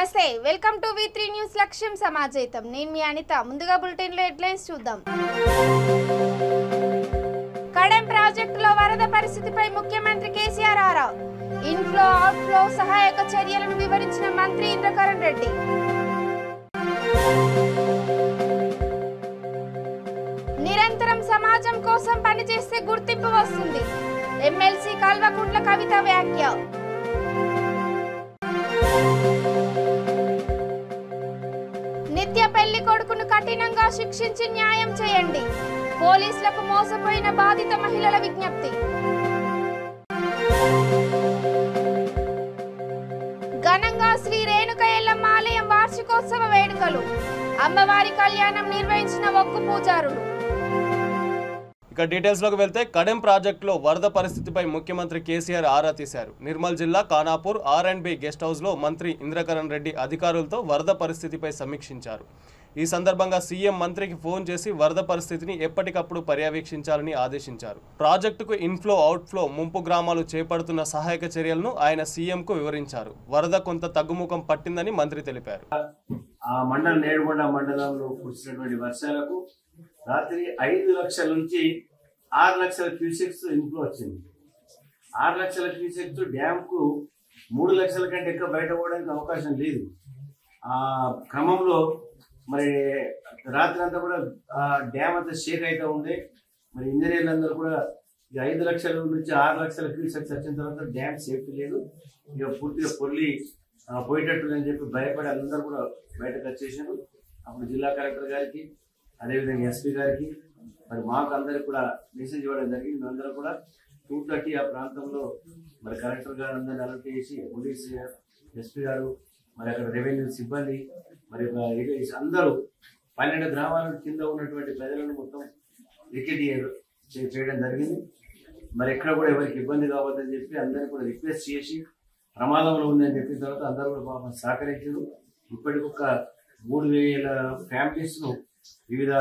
నమస్తే welcome to V3 news లక్ష్యం సమాజైతం నేను మీ అనిత ముందుగా బులెటిన్ లో హెడ్లైన్స్ చూద్దాం కడెం ప్రాజెక్టులో వరద పరిస్థితిపై ముఖ్యమంత్రి కేసీఆర్ ఆరా ఇన్ఫ్లో అవుట్ఫ్లో సహాయక చర్యలను వివరించిన మంత్రి ఇంద్రకరణ్ రెడ్డి నిరంతరం సమాజం కోసం పనిచేస్తే గుర్తింపు వస్తుంది ఎమ్మెల్సీ కల్వకుంట్ల కవిత వ్యాఖ్య నిత్య పెళ్లి కొడుకును కఠినంగా శిక్షించి న్యాయం చేయండి పోలీసులకు మోసపోయిన బాధిత మహిళల విజ్ఞప్తి ఘనంగా శ్రీ రేణుక ఎల్లమ్మ ఆలయం వార్షికోత్సవ వేడుకలు అమ్మవారి కళ్యాణం నిర్వహించిన ఒక్కు పూజారులు ఇక డీటెయిల్స్ లోకి వెళ్తే కడెం ప్రాజెక్టులో వరద పరిస్థితిపై ముఖ్యమంత్రి కేసీఆర్ ఆరా తీశారు. నిర్మల్ జిల్లా ఖానాపూర్ R&B గెస్ట్ హౌస్ లో మంత్రి ఇంద్రకరణ్ రెడ్డి అధికారులతో వరద పరిస్థితిపై సమీక్షించారు. ఈ సందర్భంగా సీఎం మంత్రికి ఫోన్ చేసి వరద పరిస్థితిని ఎప్పటికప్పుడు పర్యవేక్షించాలని ఆదేశించారు. ప్రాజెక్టుకు ఇన్ఫ్లో అవుట్ఫ్లో ముంపు గ్రామాలు చేపడుతున్న సహాయక చర్యలను ఆయన సీఎంకు వివరించారు. వరద కొంత తగ్గుముఖం పట్టిందని మంత్రి తెలిపారు. నేడుగొండ మండలంలో కురిసినటువంటి వర్షాలకు రాత్రి 5 లక్షల నుంచి 6 లక్షల క్యూసెక్స్ ఇన్ఫ్లో వచ్చింది. 6 లక్షల క్యూసెక్స్ డ్యామ్ కు 3 లక్షల కంటే ఎక్కువ బయట పోవడానికి అవకాశం లేదు. ఆ క్రమంలో మరి రాత్రి అంతా కూడా డ్యామ్ అంతా షేక్ అయితే ఉండే. మరి ఇంజనీర్లు అందరూ కూడా 5 లక్షల నుంచి 6 లక్షల క్యూసెక్స్ వచ్చిన తర్వాత డ్యామ్ సేఫ్టీ లేదు, ఇక పూర్తిగా పొల్లి పోయేటట్టుందని చెప్పి భయపడి అందరూ కూడా బయటకు వచ్చేసారు. అప్పుడు జిల్లా కలెక్టర్ గారికి అదేవిధంగా ఎస్పీ గారికి మరి మాకు అందరికి కూడా మెసేజ్ ఇవ్వడం జరిగింది. మేమందరం కూడా 2:30 ఆ ప్రాంతంలో మరి కలెక్టర్ గారు అందరిని అలర్ట్ చేసి పోలీస్ ఎస్పీ గారు మరి అక్కడ రెవెన్యూ సిబ్బంది మరి అందరూ 12 గ్రామాల కింద ఉన్నటువంటి ప్రజలను మొత్తం రికెట్ చేయడం జరిగింది. మరి ఎక్కడ కూడా ఎవరికి ఇబ్బంది కావద్దని చెప్పి అందరినీ కూడా రిక్వెస్ట్ చేసి ప్రమాదంలో ఉందని చెప్పిన తర్వాత అందరూ కూడా పాపం సహకరించారు. ఇప్పటికొక 3000 ఫ్యామిలీస్ ను వివిధ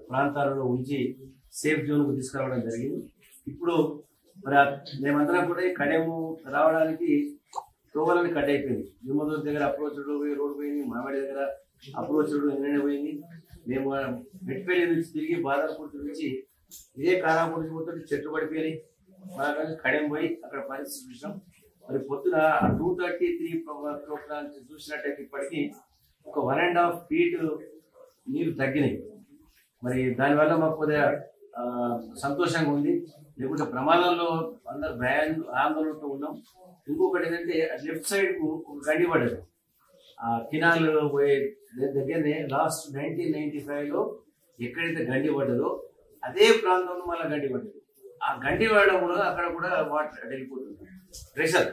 ప్రాంతాలలో ఉంచి సేఫ్ జోన్ కు తీసుకురావడం జరిగింది. ఇప్పుడు మరి మేమందరం కూడా కడెము రావడానికి తోవలని కట్ అయిపోయింది. భీమదూరు దగ్గర అప్రోచ్ రోడ్ పోయింది, మామిడి దగ్గర అప్రోచ్ రోడ్ నిన్న పోయింది. మేము మెట్పల్లి నుంచి తిరిగి బాదర్పూర్ నుంచి ఇదే ఖానాపూర్ నుంచి పోతుంటే చెట్లు పడిపోయి కడెం పోయి అక్కడ పరిస్థితి చూసాం. మరి పొద్దున 2:33 ప్రోగ్రామ్ చూసినట్టయితే ఇప్పటికీ ఒక 1.5 feet నీరు తగ్గినాయి. మరి దానివల్ల మాకు కొద్దిగా సంతోషంగా ఉంది. లేకుంటే ప్రమాదంలో అందరు ఆందోళనతో ఉన్నాం. ఇంకొకటి ఏంటంటే లెఫ్ట్ సైడ్ కు ఒక గండి పడ్డది. ఆ కినాల్ పోయే దగ్గరనే లాస్ట్ 1995 లో ఎక్కడైతే గండి పడ్డదో అదే ప్రాంతంలో మళ్ళీ గండి పడ్డది. ఆ గండి పడడం కూడా అక్కడ కూడా వాటర్ వెళ్ళిపోతుంది, ప్రెషర్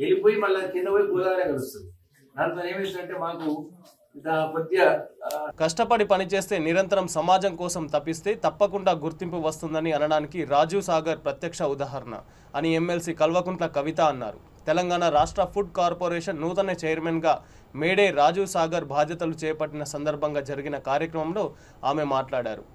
వెళ్ళిపోయి మళ్ళీ కింద పోయి గోదావరి కలుస్తుంది. దాంతో ఏమైందంటే మాకు కష్టపడి పనిచేస్తే నిరంతరం సమాజం కోసం తప్పిస్తే తప్పకుండా గుర్తింపు వస్తుందని అనడానికి రాజీవ్ సాగర్ ప్రత్యక్ష ఉదాహరణ అని ఎమ్మెల్సీ కల్వకుంట్ల కవిత అన్నారు. తెలంగాణ రాష్ట్ర ఫుడ్ కార్పొరేషన్ నూతన చైర్మన్గా మేడే రాజీవ్ సాగర్ బాధ్యతలు చేపట్టిన సందర్భంగా జరిగిన కార్యక్రమంలో ఆమె మాట్లాడారు.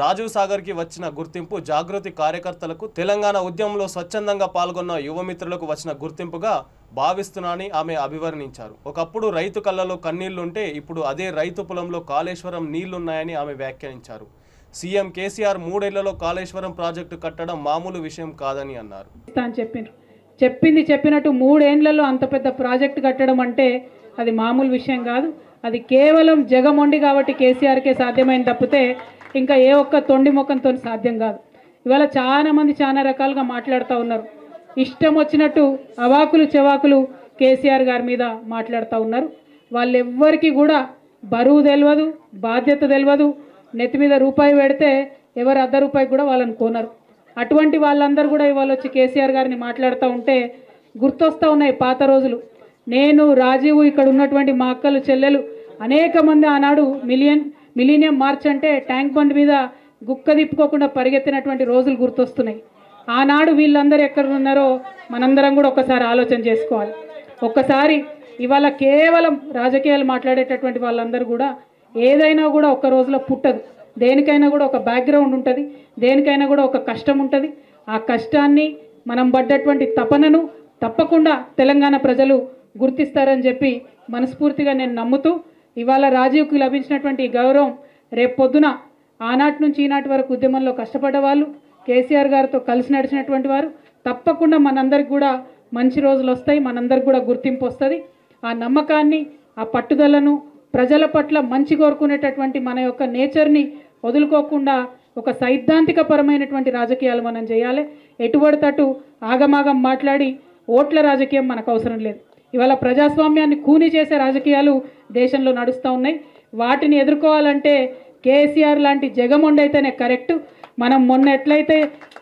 రాజీవ్ సాగర్కి వచ్చిన గుర్తింపు జాగృతి కార్యకర్తలకు తెలంగాణ ఉద్యమంలో స్వచ్ఛందంగా పాల్గొన్న యువమిత్రులకు వచ్చిన గుర్తింపుగా భావిస్తున్నానని ఆమె అభివర్ణించారు. ఒకప్పుడు రైతు కళ్ళలో కన్నీళ్లుంటే ఇప్పుడు అదే రైతు పొలంలో కాళేశ్వరం నీళ్లున్నాయని ఆమె వ్యాఖ్యానించారు. సీఎం కేసీఆర్ 3 ఏళ్లలో కాళేశ్వరం ప్రాజెక్టు కట్టడం మామూలు విషయం కాదని అన్నారు. చెప్పినట్టు 3 ఏళ్లలో అంత పెద్ద ప్రాజెక్టు కట్టడం అంటే అది మామూలు విషయం కాదు. అది కేవలం జగమొండి కాబట్టి కేసీఆర్కే సాధ్యమైంది తప్పితే ఇంకా ఏ ఒక్క తొండి మొక్కంతో సాధ్యం కాదు. ఇవాళ చాలా మంది చాలా రకాలుగా మాట్లాడుతూ ఉన్నారు. ఇష్టం వచ్చినట్టు అవాకులు చెవాకులు కేసీఆర్ గారి మీద మాట్లాడుతూ ఉన్నారు. వాళ్ళెవ్వరికి కూడా బరువు తెలియదు, బాధ్యత తెలియదు. నెత్తి మీద రూపాయి పెడితే ఎవరు ₹1 కూడా వాళ్ళని కొనరు. అటువంటి వాళ్ళందరూ కూడా ఇవాళ వచ్చి కేసీఆర్ గారిని మాట్లాడుతూ ఉంటే గుర్తొస్తూ ఉన్నాయి పాత రోజులు. నేను రాజీవ్ ఇక్కడ ఉన్నటువంటి మా అక్కలు చెల్లెలు అనేక మంది ఆనాడు మిలీనియం మార్చ్ అంటే ట్యాంక్ బండ్ మీద గుక్క తిప్పుకోకుండా పరిగెత్తినటువంటి రోజులు గుర్తొస్తున్నాయి. ఆనాడు వీళ్ళందరూ ఎక్కడ ఉన్నారో మనందరం కూడా ఒక్కసారి ఆలోచన చేసుకోవాలి. ఒక్కసారి ఇవాళ కేవలం రాజకీయాలు మాట్లాడేటటువంటి వాళ్ళందరూ కూడా ఏదైనా కూడా ఒక్క రోజులో పుట్టదు. దేనికైనా కూడా ఒక బ్యాక్గ్రౌండ్ ఉంటుంది, దేనికైనా కూడా ఒక కష్టం ఉంటుంది. ఆ కష్టాన్ని మనం పడ్డటువంటి తపనను తప్పకుండా తెలంగాణ ప్రజలు గుర్తిస్తారని చెప్పి మనస్ఫూర్తిగా నేను నమ్ముతూ ఇవాళ రాజీవ్కి లభించినటువంటి ఈ గౌరవం రేపు పొద్దున ఆనాటి నుంచి ఈనాటి వరకు ఉద్యమంలో కష్టపడ్డ వాళ్ళు, కేసీఆర్ గారితో కలిసి నడిచినటువంటి వారు, తప్పకుండా మనందరికి కూడా మంచి రోజులు వస్తాయి, మనందరికి కూడా గుర్తింపు వస్తుంది. ఆ నమ్మకాన్ని, ఆ పట్టుదలను, ప్రజల పట్ల మంచి కోరుకునేటటువంటి మన యొక్క నేచర్ని వదులుకోకుండా ఒక సైద్ధాంతికపరమైనటువంటి రాజకీయాలు మనం చేయాలి. ఎటుబడితట్టు ఆగమాగం మాట్లాడి ఓట్ల రాజకీయం మనకు అవసరం లేదు. ఇవాళ ప్రజాస్వామ్యాన్ని కూని చేసే రాజకీయాలు దేశంలో నడుస్తూ ఉన్నాయి. వాటిని ఎదుర్కోవాలంటే కేసీఆర్ లాంటి జగమొండి అయితేనే కరెక్ట్. మనం మొన్న ఎట్లయితే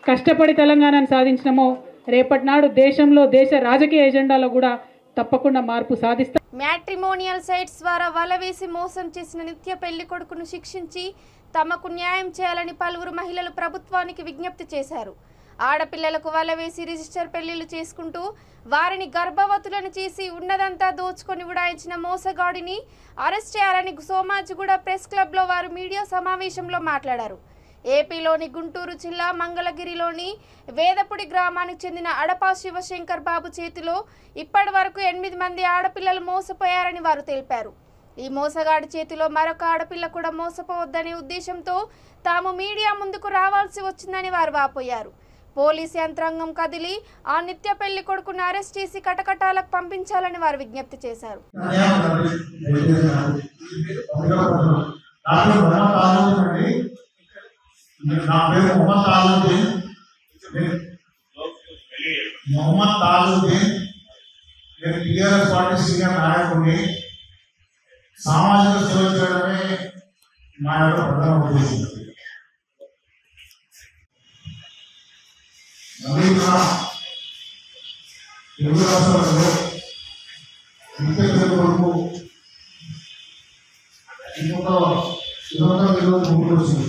కష్టపడి తెలంగాణను సాధించినామో రేపటి నాడు దేశంలో దేశ రాజకీయ ఎజెండాలో కూడా తప్పకుండా మార్పు సాధిస్తాం. మ్యాట్రిమోనియల్ సైట్స్ ద్వారా వలవేసి మోసం చేసిన నిత్య పెళ్లి కొడుకును శిక్షించి తమకు న్యాయం చేయాలని పలువురు మహిళలు ప్రభుత్వానికి విజ్ఞప్తి చేశారు. ఆడపిల్లలకు వలవేసి రిజిస్టర్ పెళ్లిళ్లు చేసుకుంటూ వారిని గర్భవతులను చేసి ఉన్నదంతా దోచుకొని ఉడాయించిన మోసగాడిని అరెస్ట్ చేయాలని సోమాజిగూడ ప్రెస్ క్లబ్లో వారు మీడియా సమావేశంలో మాట్లాడారు. ఏపీలోని గుంటూరు జిల్లా మంగళగిరిలోని వేదపుడి గ్రామానికి చెందిన అడపా శివశంకర్ బాబు చేతిలో ఇప్పటి వరకు 8 మంది ఆడపిల్లలు మోసపోయారని వారు తెలిపారు. ఈ మోసగాడి చేతిలో మరొక ఆడపిల్ల కూడా మోసపోవద్దనే ఉద్దేశంతో తాము మీడియా ముందుకు రావాల్సి వచ్చిందని వారు వాపోయారు. పోలీసు యంత్రాంగం కదిలి ఆ నిత్య పెళ్లి కొడుకును అరెస్ట్ చేసి కటకటాలకు పంపించాలని వారు విజ్ఞప్తి చేశారు. సామాజిక సేవ చేయడమే మా యొక్క ప్రధాన ఉద్దేశం. తెలుగు రాష్ట్రాలలో కొడుకు ఇంకొక 20 ముందు వచ్చింది.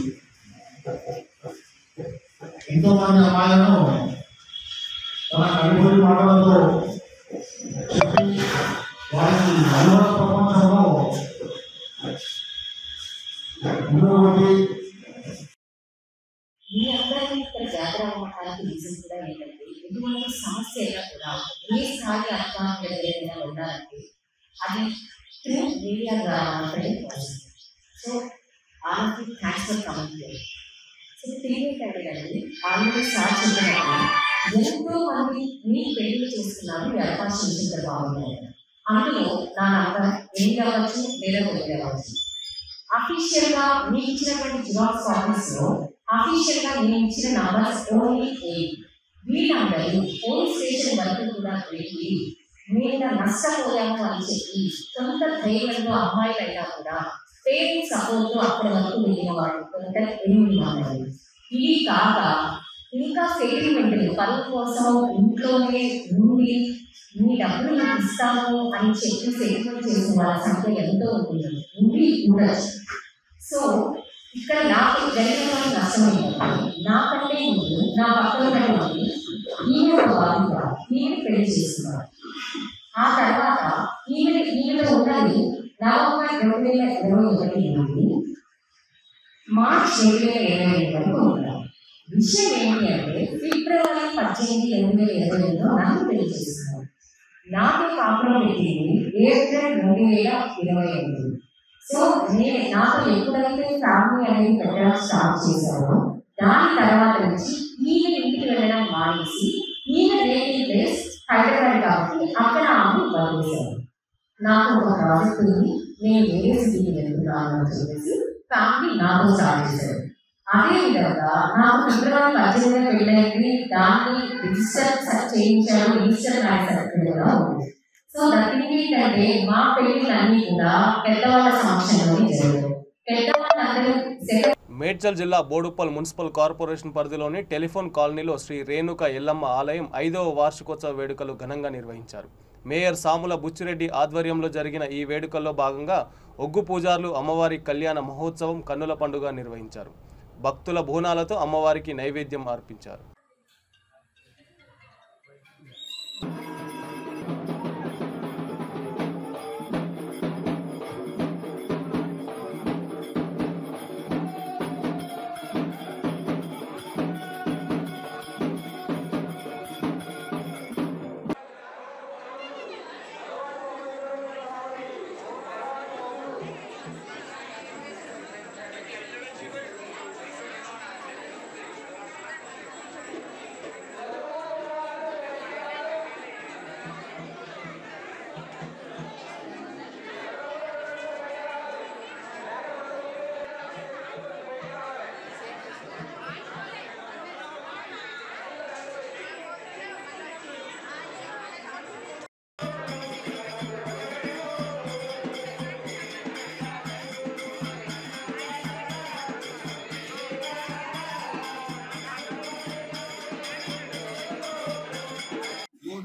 ఎంతో మంది అమ్మాయిలను తన కలుగురి మాటలతో చెప్పి వారిని నలుగురు ప్రపంచంలో మీ అందరికీ ఇక్కడ జాతర అవ్వడానికి రీజన్ కూడా ఏంటంటే ఎటువంటి సమస్య అయినా కూడా ఏ స్థాయి అర్థాన్ని ఏదైనా ఉండాలంటే అది త్రూ మీడియా ద్వారా మాత్రమే possible. So already thanks for coming here. So తెలియకండి ఆల్రెడీ సార్ చెప్పినట్టు ఎంతో మంది మీ పెళ్లి చేస్తున్నారు ఈ అవకాశం ఇచ్చిన బాగున్నాయి. అందులో నా నంబర్ 8 అవ్వచ్చు లేదా 9 అవ్వచ్చు. అఫీషియల్ గా మీకు ఇచ్చినటువంటి జిరాక్స్ కాపీస్ లో అఫీషియల్ గా నేను ఇచ్చిన నంబర్స్ ఓన్లీ 8. వీళ్ళందరూ పోలీస్ స్టేషన్ వరకు కూడా వెళ్ళి మేము నష్టపోయాము అని చెప్పి కొంత ధైర్యంలో అమ్మాయిలైనా కూడా పేరెంట్స్ సపోర్ట్ తో అక్కడి వరకు వెళ్ళిన వాళ్ళు కొంత 8 మంది. ఇది కాక ఇంకా సెటిల్మెంట్ పరువు కోసం ఇంట్లోనే ఉండి మీ డబ్బులు నాకు ఇస్తాము అని చెప్పి సెటిల్మెంట్ చేసిన వాళ్ళ సంఖ్య ఎంతో ఉంటుంది ఉండొచ్చు. సో ఇక్కడ నాకు జరిగిన నష్టమైంది. నాకంటే ముందు నా పక్కన ఈమె ఒక బాధ్యత, ఈమె పెళ్లి చేస్తున్నారు. ఆ తర్వాత ఈమెలో ఉన్నది నవంబర్ 2021 నుండి మార్చ్ 2022 వరకు ఉన్నారు. విషయం ఏంటి అంటే ఫిబ్రవరి 18, 2022లో నన్ను పెళ్లి చేస్తున్నారు. నాతో కాపురం పెట్టింది ఏప్రిల్ 2028. సో నేను నాతో ఎప్పుడైతే ఫ్యామిలీ అనేది పెట్టడం స్టార్ట్ చేశానో దాని తర్వాత నుంచి ఈమె ఇంటికి వెళ్ళడం మానేసి ఈమె నేటివ్ ప్లేస్ హైదరాబాద్ కాబట్టి అక్కడ ఆమె వదిలేశాను. నాకు ఒక ప్రాజెక్ట్ ఉంది, నేను వేరే సిటీకి వెళ్తున్నాను అని చెప్పేసి ఫ్యామిలీ నాతో స్టార్ట్ చేశారు. అదేవిధంగా నాకు ఫిబ్రవరి 18 పెళ్ళైంది, దాన్ని రిజిస్టర్ చేయించాను, రిజిస్టర్ మ్యారేజ్ సర్టిఫికేట్ కూడా ఉంది. సో ఏంటంటే మా పెళ్లిళ్ళన్నీ కూడా పెద్దవాళ్ళ సమక్షంలోనే జరిగాయి. పెద్దవాళ్ళందరూ మేడ్చల్ జిల్లా బోడుప్పల్ మున్సిపల్ కార్పొరేషన్ పరిధిలోని టెలిఫోన్ కాలనీలో శ్రీ రేణుక ఎల్లమ్మ ఆలయం 5వ వార్షికోత్సవ వేడుకలు ఘనంగా నిర్వహించారు. మేయర్ సాముల బుచ్చిరెడ్డి ఆధ్వర్యంలో జరిగిన ఈ వేడుకల్లో భాగంగా ఒగ్గు పూజారులు అమ్మవారి కళ్యాణ మహోత్సవం కన్నుల పండుగ నిర్వహించారు. భక్తుల బోనాలతో అమ్మవారికి నైవేద్యం అర్పించారు.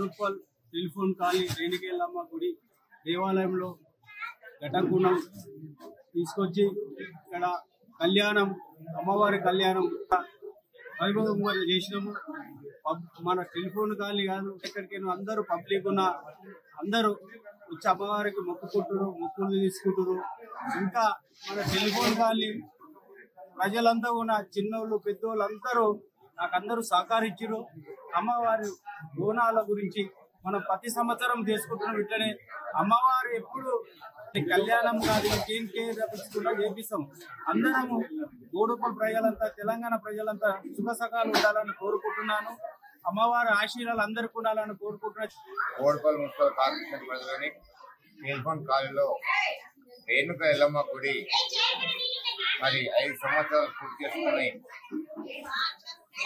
బోడుపల్ టెలిఫోన్ కాలనీ రేణికేళ్ళమ్మ గుడి దేవాలయంలో ఘటకుణం తీసుకొచ్చి ఇక్కడ కళ్యాణం, అమ్మవారి కళ్యాణం వైభవంగా చేసినాము. మన టెలిఫోన్ కాలనీ కాదు, ఎక్కడికైనా అందరూ పబ్లిక్ ఉన్న అందరూ వచ్చి అమ్మవారికి మొక్కులు తీసుకుంటారు. ఇంకా మన టెలిఫోన్ కాలనీ ప్రజలంతా కూడా చిన్నోళ్ళు పెద్దోళ్ళు అందరూ సహకరించారు. అమ్మవారి బోనాల గురించి మనం ప్రతి సంవత్సరం చేసుకుంటున్నాం. ఇట్లనే అమ్మవారు ఎప్పుడు కళ్యాణం కాదు ఇంకేం చేపిస్తాం. అందరము బోడుపల్ ప్రజలంతా, తెలంగాణ ప్రజలంతా సుఖసకాలు ఉండాలని కోరుకుంటున్నాను. అమ్మవారి ఆశీర్వాదాలు అందరికీ ఉండాలని కోరుకుంటున్నాను. బోడుపల్ మున్సిపల్ కార్పొరేషన్ పరిధిలోని టెలిఫోన్ కాలనీలో రేణుక ఎల్లమ్మ గుడి మరి 5 సంవత్సరాలు పూర్తి చేసుకుని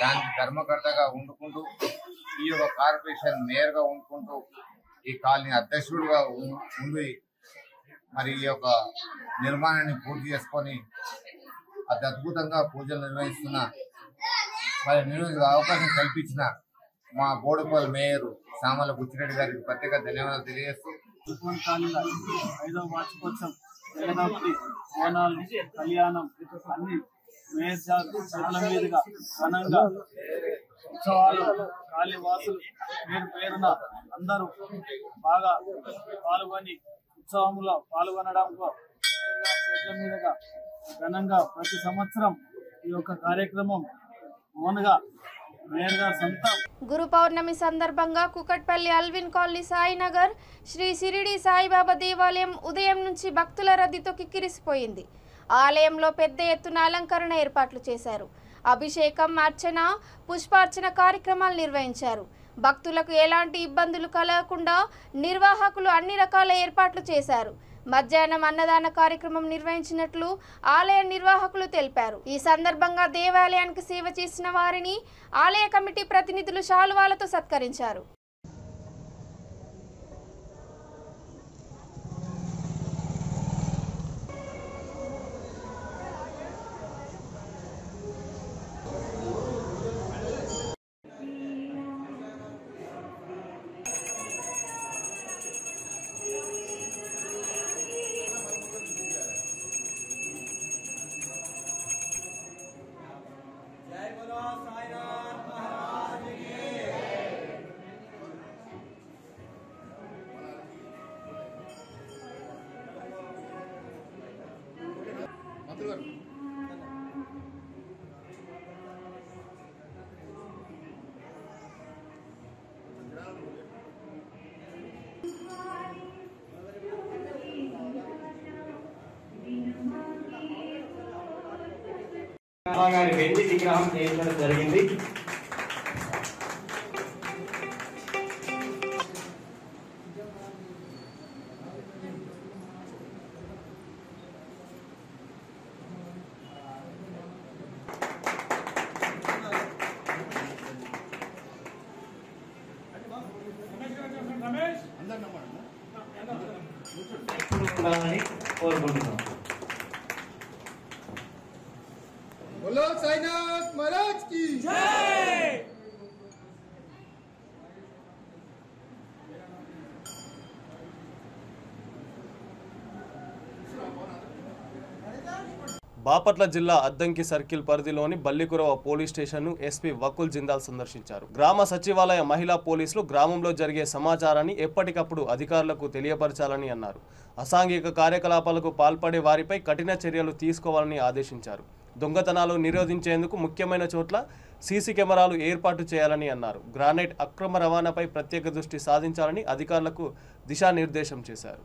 దానికి ధర్మకర్తగా ఉండుకుంటూ, ఈ యొక్క కార్పొరేషన్ మేయర్గా ఉండుకుంటూ, ఈ కాలనీ అధ్యక్షుడుగా ఉండి మరి ఈ యొక్క నిర్మాణాన్ని పూర్తి చేసుకొని అతి అద్భుతంగా పూజలు నిర్వహిస్తున్న అవకాశం కల్పించిన మా బోడుపల్ మేయర్ సామల బుచ్చిరెడ్డి గారికి ప్రత్యేక ధన్యవాదాలు తెలియజేస్తూ, 5వ వార్షికోత్సవం జగదాంబి బోనాలు కళ్యాణం అన్ని మేయర్ చేతుల మీదుగా ఘనంగా ఉత్సవాలు కాళీవాసులు పేరున అందరూ బాగా పాల్గొని ఉత్సవంలో పాల్గొనడంతో చేతుల మీదుగా ఘనంగా ప్రతి సంవత్సరం ఈ యొక్క కార్యక్రమం ఓన్గా మేయర్ గారు సొంతం. గురు పౌర్ణమి సందర్భంగా కుకట్పల్లి అల్విన్ కాలనీ సాయినగర్ శ్రీ షిరిడి సాయిబాబా దేవాలయం ఉదయం నుంచి భక్తుల రద్దీతో కిక్కిరిసిపోయింది. ఆలయంలో పెద్ద ఎత్తున అలంకరణ ఏర్పాట్లు చేశారు. అభిషేకం, అర్చన, పుష్పార్చన కార్యక్రమాలు నిర్వహించారు. భక్తులకు ఎలాంటి ఇబ్బందులు కలగకుండా నిర్వాహకులు అన్ని రకాల ఏర్పాట్లు చేశారు. మధ్యాహ్నం అన్నదాన కార్యక్రమం నిర్వహించినట్లు ఆలయ నిర్వాహకులు తెలిపారు. ఈ సందర్భంగా దేవాలయానికి సేవ చేసిన వారిని ఆలయ కమిటీ ప్రతినిధులు శాలువాలతో సత్కరించారు. గారి వెండి విగ్రహం చేయించడం జరిగింది. కోరుకుంటున్నాం. बोलो साईनाथ महाराज की जय। బాపట్ల జిల్లా అద్దంకి సర్కిల్ పరిధిలోని బల్లికురవ పోలీస్ స్టేషన్ను ఎస్పీ వకుల్ జిందాల్ సందర్శించారు. గ్రామ సచివాలయ మహిళా పోలీసులు గ్రామంలో జరిగే సమాచారాన్ని ఎప్పటికప్పుడు అధికారులకు తెలియపరచాలని అన్నారు. అసాంఘిక కార్యకలాపాలకు పాల్పడే వారిపై కఠిన చర్యలు తీసుకోవాలని ఆదేశించారు. దొంగతనాలు నిరోధించేందుకు ముఖ్యమైన చోట్ల సీసీ కెమెరాలు ఏర్పాటు చేయాలని అన్నారు. గ్రానైట్ అక్రమ రవాణాపై ప్రత్యేక దృష్టి సాధించాలని అధికారులకు దిశానిర్దేశం చేశారు.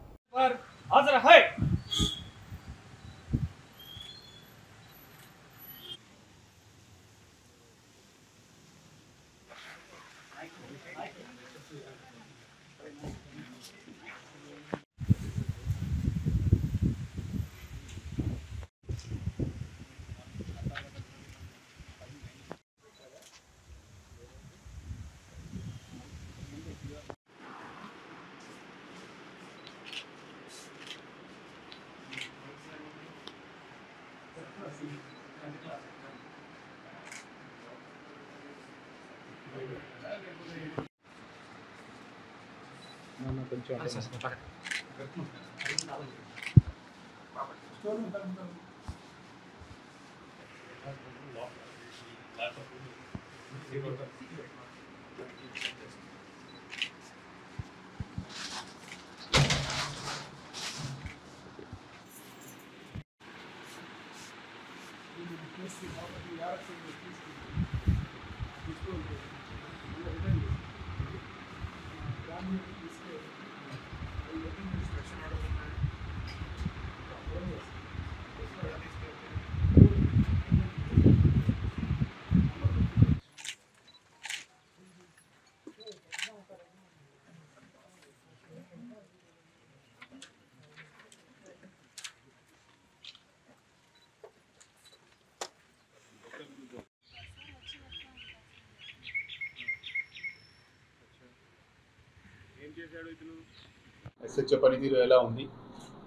SHO పనితీరు ఎలా ఉంది,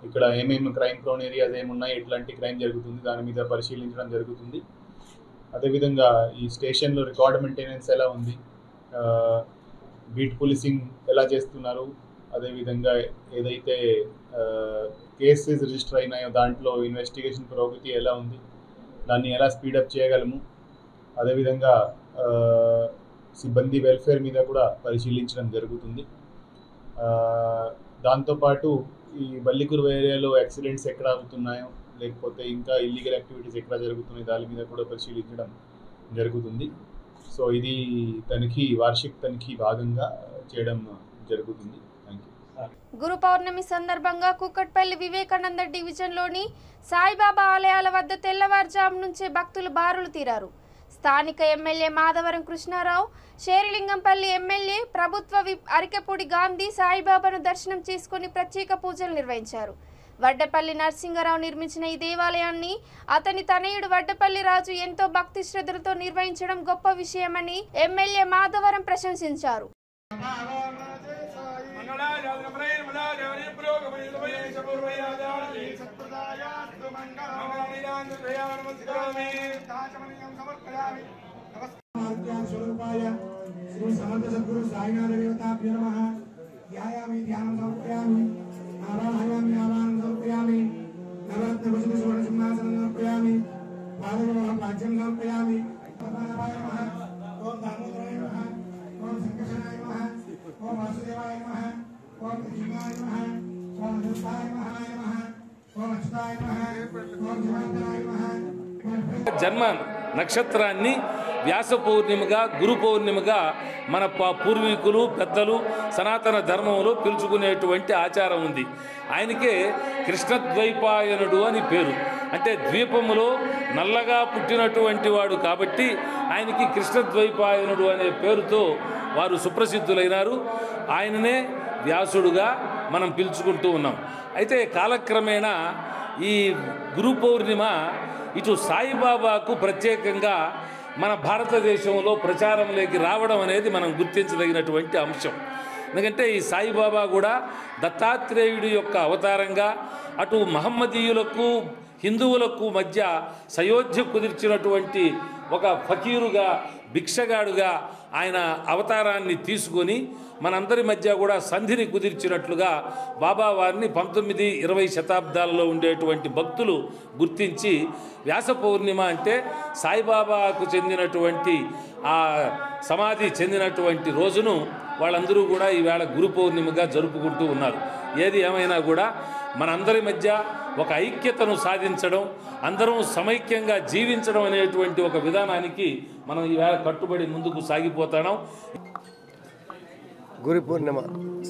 ఇక్కడ ఏమేమి క్రైమ్ ప్రోన్ ఏరియాస్ ఏమున్నాయి, ఎట్లాంటి క్రైమ్ జరుగుతుంది దాని మీద పరిశీలించడం జరుగుతుంది. అదేవిధంగా ఈ స్టేషన్లో రికార్డ్ మెయింటెనెన్స్ ఎలా ఉంది, బీట్ పోలీసింగ్ ఎలా చేస్తున్నారు, అదేవిధంగా ఏదైతే కేసెస్ రిజిస్టర్ అయినాయో దాంట్లో ఇన్వెస్టిగేషన్ పురోగతి ఎలా ఉంది, దాన్ని ఎలా స్పీడప్ చేయగలము, అదేవిధంగా సిబ్బంది వెల్ఫేర్ మీద కూడా పరిశీలించడం జరుగుతుంది. దాంతోపాటు ఈ బల్లికురు ఏరియాలో యాక్సిడెంట్స్ ఎక్కడ అవుతున్నాయో లేకపోతే ఇంకా ఇల్లీగల్ యాక్టివిటీస్ ఎక్కడ జరుగుతున్నాయి దాని మీద కూడా పరిశీలించడం జరుగుతుంది. సో ఇది వార్షిక తనిఖీ భాగంగా చేయడం జరుగుతుంది. గురు పౌర్ణమి సందర్భంగా కుక్కట్పల్లి వివేకానంద డివిజన్లోని సాయిబాబా ఆలయాల వద్ద తెల్లవారుజాము నుంచే భక్తులు బారులు తీరారు. స్థానిక ఎమ్మెల్యే మాధవరం కృష్ణారావు, షేరిలింగంపల్లి ఎమ్మెల్యే ప్రభుత్వ విప్ అరికెపూడి గాంధీ సాయిబాబాను దర్శనం చేసుకుని ప్రత్యేక పూజలు నిర్వహించారు. వడ్డపల్లి నరసింగరావు నిర్మించిన ఈ దేవాలయాన్ని అతని తనయుడు వడ్డపల్లి రాజు ఎంతో భక్తి శ్రద్ధలతో నిర్వహించడం గొప్ప విషయమని ఎమ్మెల్యే మాధవరం ప్రశంసించారు. श्री समर्थ सद्गुरु साईनाथ देवताभ्यो नमः। ध्यायामि ध्यानं समर्पयामि, आवाहयामि आवाहनं समर्पयामि, नवरत्नभूषित सुवर्णसिंहासनं समर्पयामि, पादयोः पाद्यं समर्पयामि। पद्मनाभाय नमः, ओम दामोदराय नमः, ओम संकर्षणाय नमः, ओम वासुदेवाय नमः, ओम कृष्णाय नमः, ओम धूताय नमः, ओम अच्युताय नमः, ओम जनार्दनाय नमः। జన్మ నక్షత్రాన్ని వ్యాస పౌర్ణిమగా గురు పౌర్ణిమగా మన పూర్వీకులు పెద్దలు సనాతన ధర్మంలో పిలుచుకునేటువంటి ఆచారం ఉంది. ఆయనకే కృష్ణద్వైపాయనుడు అని పేరు. అంటే ద్వీపములో నల్లగా పుట్టినటువంటి వాడు కాబట్టి ఆయనకి కృష్ణద్వైపాయనుడు అనే పేరుతో వారు సుప్రసిద్ధులైనారు. ఆయననే వ్యాసుడుగా మనం పిలుచుకుంటూ ఉన్నాం. అయితే కాలక్రమేణా ఈ గురు పౌర్ణిమ ఇటు సాయిబాబాకు ప్రత్యేకంగా మన భారతదేశంలో ప్రచారంలోకి రావడం అనేది మనం గుర్తించదగినటువంటి అంశం. ఎందుకంటే ఈ సాయిబాబా కూడా దత్తాత్రేయుడి యొక్క అవతారంగా అటు మహమ్మదీయులకు హిందువులకు మధ్య సయోధ్య కుదిర్చినటువంటి ఒక ఫకీరుగా భిక్షగాడుగా ఆయన అవతారాన్ని తీసుకొని మనందరి మధ్య కూడా సంధిని కుదిర్చినట్లుగా బాబా వారిని 19-20 శతాబ్దాలలో ఉండేటువంటి భక్తులు గుర్తించి వ్యాస పౌర్ణిమ అంటే సాయిబాబాకు చెందినటువంటి ఆ సమాధి చెందినటువంటి రోజును వాళ్ళందరూ కూడా ఈవేళ గురు పౌర్ణిమగా జరుపుకుంటూ ఉన్నారు. ఏది ఏమైనా కూడా మనందరి మధ్య ఒక ఐక్యతను సాధించడం, అందరం సమైక్యంగా జీవించడం అనేటువంటి ఒక విధానానికి మనం ఈవేళ కట్టుబడి ముందుకు సాగిపోతాం. గురు పూర్ణిమ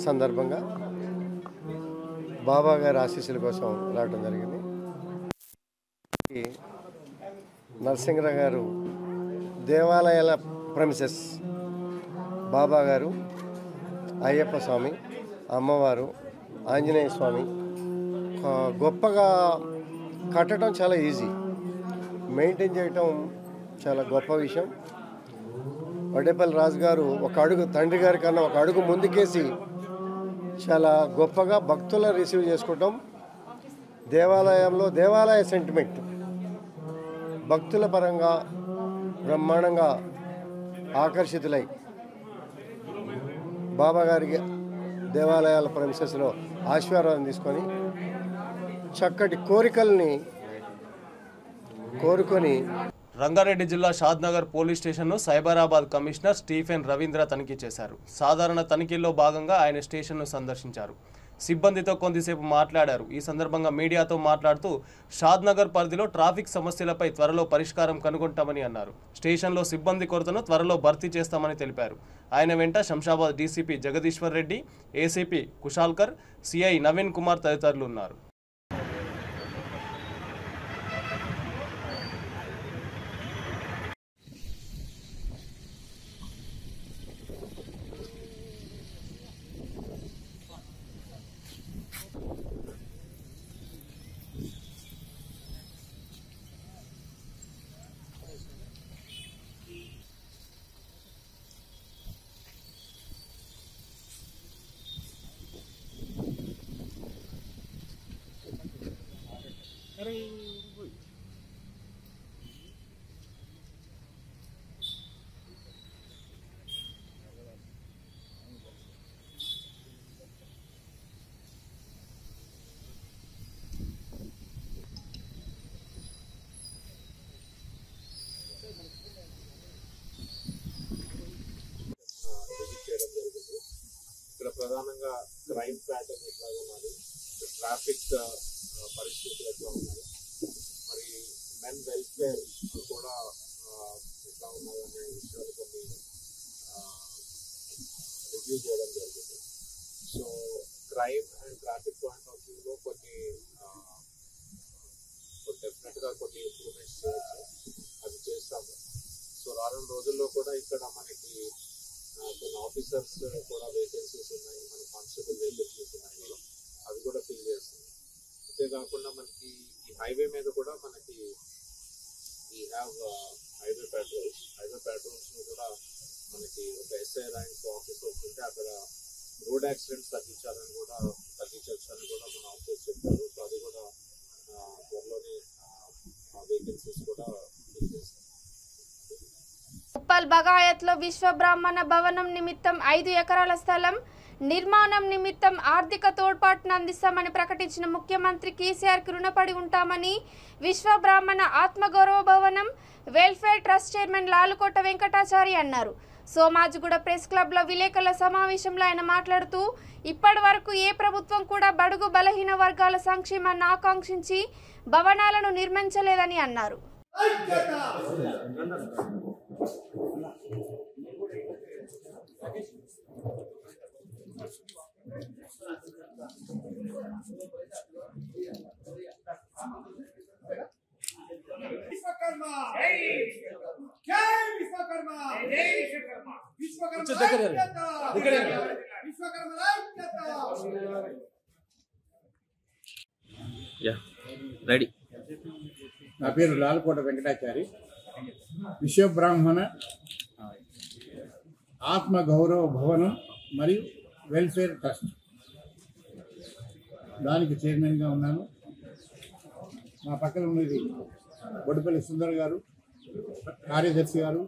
సందర్భంగా బాబా గారి ఆశీస్సుల కోసం రావడం జరిగింది. నరసింహరావు గారు దేవాలయాల ప్రెమిసెస్ బాబా గారు, అయ్యప్ప స్వామి, అమ్మవారు, ఆంజనేయ స్వామి గొప్పగా కట్టడం చాలా ఈజీ, మెయింటైన్ చేయటం చాలా గొప్ప విషయం. వడ్డేపల్లి రాజు గారు ఒక అడుగు తండ్రి గారి కన్నా ఒక అడుగు ముందుకేసి చాలా గొప్పగా భక్తులను రిసీవ్ చేసుకోవటం, దేవాలయంలో దేవాలయ సెంటిమెంట్ భక్తుల పరంగా బ్రహ్మాండంగా ఆకర్షితులై బాబా గారికి దేవాలయాల ప్రెమిసెస్లో ఆశీర్వాదం తీసుకొని చక్కటి కోరికల్ని కోరుకొని రంగారెడ్డి జిల్లా షాద్నగర్ పోలీస్ స్టేషన్ను సైబరాబాద్ కమిషనర్ స్టీఫెన్ రవీంద్ర తనిఖీ చేశారు. సాధారణ తనిఖీల్లో భాగంగా ఆయన స్టేషన్ను సందర్శించారు. సిబ్బందితో కొద్దిసేపు మాట్లాడారు. ఈ సందర్భంగా మీడియాతో మాట్లాడుతూ షాద్నగర్ పరిధిలో ట్రాఫిక్ సమస్యలపై త్వరలో పరిష్కారం కనుగొంటామని అన్నారు. స్టేషన్లో సిబ్బంది కొరతను త్వరలో భర్తీ చేస్తామని తెలిపారు. ఆయన వెంట Shamshabad DCP Jagadishwar Reddy, ACP Kushalkar, CI Naveen Kumar తదితరులు ఉన్నారు. ఇక్కడ ప్రధానంగా క్రైమ్ ప్యాటర్న్ ఎట్లాగా మరి ట్రాఫిక్ పరిస్థితులు ఎట్లా ఉన్నాయి, మరి మెన్ వెల్ఫేర్ కూడా ఎట్లా ఉన్నాయి అనే విషయాలు కొన్ని రివ్యూ చేయడం జరిగింది. So crime and traffic point of వ్యూలో కొన్ని డెఫినెట్గా కొన్ని ఇంప్రూవ్మెంట్స్ చేయొచ్చు, అది చేస్తాము. సో రానున్న రోజుల్లో కూడా ఇక్కడ మనకి కొన్ని ఆఫీసర్స్ కూడా వేకెన్సీస్ ఉన్నాయి, మన కానిస్టేబుల్ వేకెన్సీస్ ఉన్నాయి కూడా, అవి కూడా ఫిల్ చేస్తాం. అంతేకాకుండా మనకి ఈ హైవే మీద కూడా మనకి ఈ హ్యావ్ హైవే పెట్రోల్స్ కూడా మనకి ఒక ఎస్ఐ ర్యాంక్ ఆఫీసర్స్ ఉంటే అక్కడ రోడ్ యాక్సిడెంట్స్ తగ్గించొచ్చని కూడా మన ఆఫీసర్స్ చెప్పారు. సో అది కూడా త్వరలోనే వేకెన్సీస్ కూడా ఫిల్ చేస్తాం. ఉప్పల్ బగాయత్లో విశ్వ బ్రాహ్మణ భవనం నిమిత్తం 5 ఎకరాల స్థలం నిర్మాణం నిమిత్తం ఆర్థిక తోడ్పాటును అందిస్తామని ప్రకటించిన ముఖ్యమంత్రి కేసీఆర్కి రుణపడి ఉంటామని విశ్వ బ్రాహ్మణ ఆత్మగౌరవ భవనం వెల్ఫేర్ ట్రస్ట్ చైర్మన్ లాలుకోట వెంకటాచారి అన్నారు. సోమాజిగూడ ప్రెస్ క్లబ్లో విలేకరుల సమావేశంలో ఆయన మాట్లాడుతూ ఇప్పటి వరకు ఏ ప్రభుత్వం కూడా బడుగు బలహీన వర్గాల సంక్షేమాన్ని ఆకాంక్షించి భవనాలను నిర్మించలేదని అన్నారు. నా పేరు లాలుకోట వెంకటాచారి. విశ్వబ్రాహ్మణ ఆత్మ గౌరవ భవనం మరియు వెల్ఫేర్ ట్రస్ట్ దానికి చైర్మన్గా ఉన్నాను. మా పక్కన ఉన్నది బొడ్డుపల్లి సుందర్ గారు కార్యదర్శి గారు,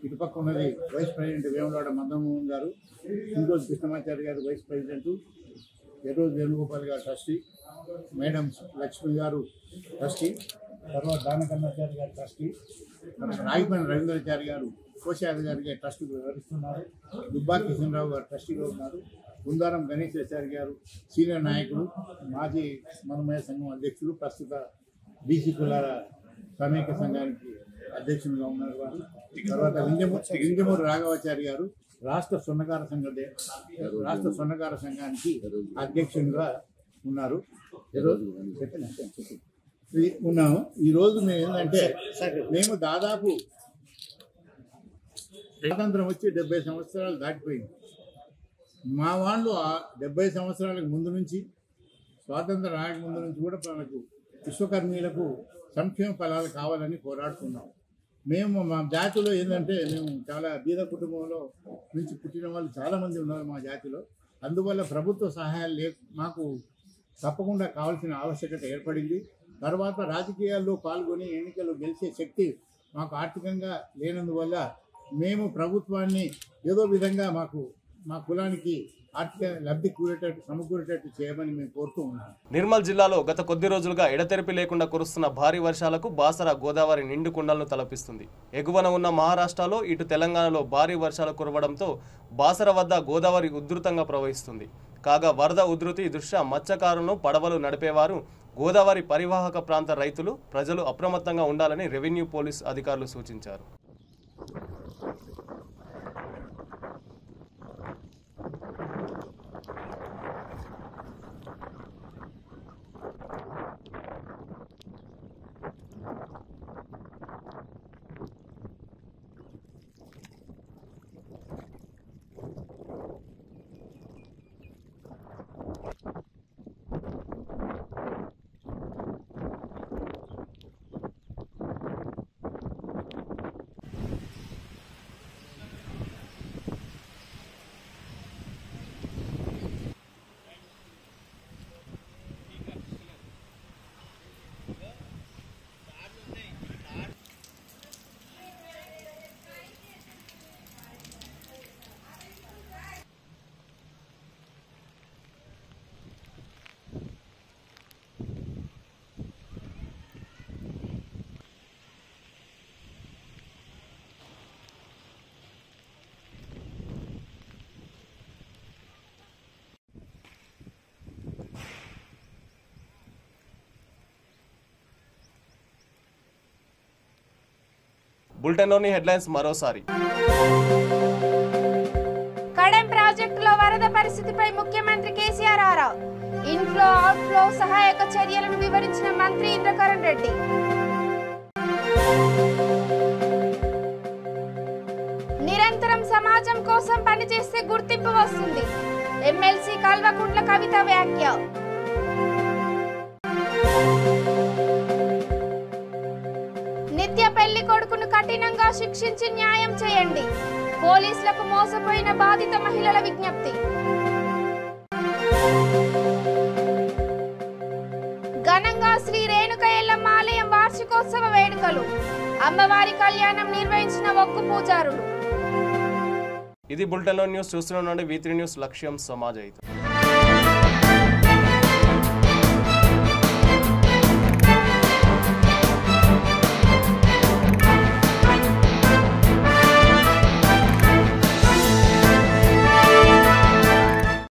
ఇటుపక్క ఉన్నది వైస్ ప్రెసిడెంట్ వేములవాడ మదన్మోహన్ గారు, ఇంకోటి కృష్ణమాచారి గారు వైస్ ప్రెసిడెంట్, ఎరోజు వేణుగోపాల్ గారు ట్రస్టీ, మేడం లక్ష్మి గారు ట్రస్టీ, తర్వాత దానకన్నాచారి గారు ట్రస్టీ, రాగిపల్లి రవీంద్రాచారి గారు కోశాధికారి గారు ట్రస్టీగా వివరిస్తున్నారు, దుబ్బా కిషన్రావు గారు ట్రస్టీగా ఉన్నారు, బృందారం గణేశాచారి గారు సీనియర్ నాయకుడు, మాజీ మనమయ సంఘం అధ్యక్షులు, ప్రస్తుత బీసీ కులాల సమైక్య సంఘానికి అధ్యక్షులుగా ఉన్నారు వారు. తర్వాత వింజమూరి రాఘవాచారి గారు రాష్ట్ర స్వర్ణకార సంఘానికి అధ్యక్షులుగా ఉన్నారు. ఉన్నాము. ఈరోజు మేము ఏంటంటే మేము దాదాపు స్వాతంత్రం వచ్చి 70 సంవత్సరాలు దాటిపోయింది. మా వాళ్ళు 70 సంవత్సరాలకు ముందు నుంచి, స్వాతంత్రం రాక ముందు నుంచి కూడా మనకు విశ్వకర్మీలకు సంక్షేమ ఫలాలు కావాలని పోరాడుతున్నాం. మేము మా జాతిలో ఏంటంటే మేము చాలా బీద కుటుంబంలో నుంచి పుట్టిన వాళ్ళు చాలామంది ఉన్నారు మా జాతిలో. అందువల్ల ప్రభుత్వ సహాయాలు మాకు తప్పకుండా కావాల్సిన ఆవశ్యకత ఏర్పడింది. తర్వాత రాజకీయాల్లో పాల్గొని ఎన్నికల్లో గెలిచే శక్తి మాకు ఆర్థికంగా లేనందువల్ల మేము ప్రభుత్వాన్ని ఏదో విధంగా మా కులానికి ఆర్థిక లబ్ధి సమకూరేటట్టు చేయమని మేము కోరుతూ ఉన్నాం. నిర్మల్ జిల్లాలో గత కొద్ది రోజులుగా ఎడతెరిపి లేకుండా కురుస్తున్న భారీ వర్షాలకు బాసర గోదావరి నిండు కుండలను తలపిస్తుంది. ఎగువన ఉన్న మహారాష్ట్రలో ఇటు తెలంగాణలో భారీ వర్షాలు కురవడంతో బాసర వద్ద గోదావరి ఉధృతంగా ప్రవహిస్తుంది. కాగా వరద ఉధృతి దృష్ట్యా మత్స్యకారులను పడవలు నడిపేవారు, గోదావరి పరివాహక ప్రాంత రైతులు, ప్రజలు అప్రమత్తంగా ఉండాలని రెవెన్యూ పోలీస్ అధికారులు సూచించారు. బులెటిన్లోని హెడ్లైన్స్ మరోసారి. కడెం ప్రాజెక్టులో వరద పరిస్థితిపై ముఖ్యమంత్రి కేసీఆర్ ఆరా. ఇన్ఫ్లో అవుట్ఫ్లో సహాయక చర్యలను వివరించిన మంత్రి ఇంద్రకరణ్ రెడ్డి. నిరంతరం సమాజం కోసం పనిచేస్తే గుర్తింపు వస్తుంది. ఎమ్మెల్సీ కల్వకుంట్ల కవిత వ్యాఖ్య. నిత్య పెళ్లి కొడుకును కఠినంగా శిక్షించి న్యాయం చేయండి. పోలీసులకు మోసపోయిన బాధిత మహిళల విజ్ఞప్తి. ఘనంగా శ్రీ రేణుక ఎల్లమ్మ ఆలయం వార్షికోత్సవ వేడుకలు. అమ్మవారి కళ్యాణం నిర్వహించిన ఒగ్గు పూజారులు. ఇది బులెటిన్లో న్యూస్. చూస్తూనే ఉండండి V3 న్యూస్, లక్ష్యం సమాజ హితం.